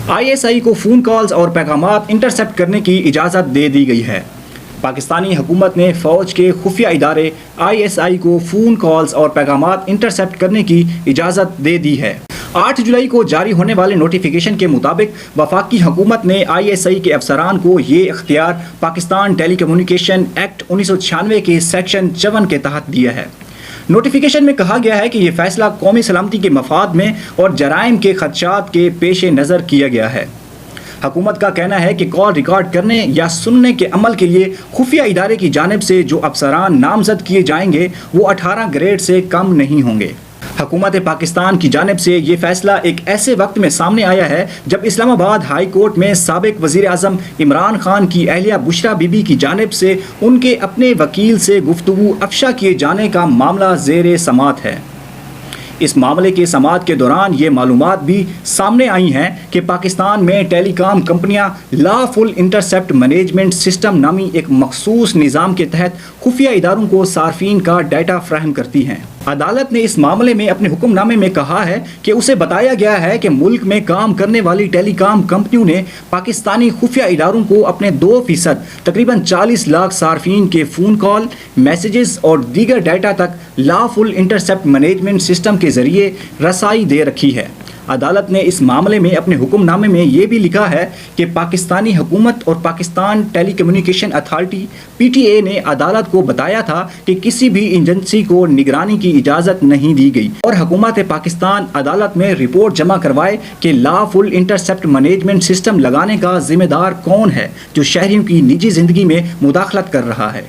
ISI کو phone calls اور پیغامات انٹرسپٹ کرنے کی اجازت دے دی گئی ہے۔ پاکستانی حکومت نے فوج کے خفیہ ادارے ISI کو فون کالز اور پیغامات انٹرسپٹ کرنے کی اجازت دے دی ہے۔ 8 جولائی کو جاری ہونے والے نوٹیفیکیشن کے مطابق وفاقی حکومت نے ISI کے افسران کو یہ اختیار پاکستان ٹیلی کمیونیکیشن ایکٹ 1996 کے سیکشن 54 کے تحت دیا ہے۔ نوٹیفیکیشن میں کہا گیا ہے کہ یہ فیصلہ قومی سلامتی کے مفاد میں اور جرائم کے خدشات کے پیش نظر کیا گیا ہے۔ حکومت کا کہنا ہے کہ کال ریکارڈ کرنے یا سننے کے عمل کے لیے خفیہ ادارے کی جانب سے جو افسران نامزد کیے جائیں گے وہ 18 گریڈ سے کم نہیں ہوں گے۔ حکومت پاکستان کی جانب سے یہ فیصلہ ایک ایسے وقت میں سامنے آیا ہے جب اسلام آباد ہائی کورٹ میں سابق وزیر اعظم عمران خان کی اہلیہ بشرا بی بی کی جانب سے ان کے اپنے وکیل سے گفتگو افشا کیے جانے کا معاملہ زیر سماعت ہے۔ اس معاملے کے سماعت کے دوران یہ معلومات بھی سامنے آئی ہیں کہ پاکستان میں ٹیلی کام کمپنیاں لا فل انٹرسپٹ مینجمنٹ سسٹم نامی ایک مخصوص نظام کے تحت خفیہ اداروں کو صارفین کا ڈیٹا فراہم کرتی ہیں۔ عدالت نے اس معاملے میں اپنے حکم نامے میں کہا ہے کہ اسے بتایا گیا ہے کہ ملک میں کام کرنے والی ٹیلی کام کمپنیوں نے پاکستانی خفیہ اداروں کو اپنے 2% تقریباً 40 لاکھ صارفین کے فون کال، میسیجز اور دیگر ڈیٹا تک لا فل انٹرسپٹ مینجمنٹ سسٹم کے ذریعے رسائی دے رکھی ہے۔ عدالت نے اس معاملے میں اپنے حکم نامے میں یہ بھی لکھا ہے کہ پاکستانی حکومت اور پاکستان ٹیلی کمیونیکیشن اتھارٹی PTA نے عدالت کو بتایا تھا کہ کسی بھی ایجنسی کو نگرانی کی اجازت نہیں دی گئی اور حکومت پاکستان عدالت میں رپورٹ جمع کروائے کہ لا فل انٹرسپٹ مینجمنٹ سسٹم لگانے کا ذمہ دار کون ہے جو شہریوں کی نجی زندگی میں مداخلت کر رہا ہے۔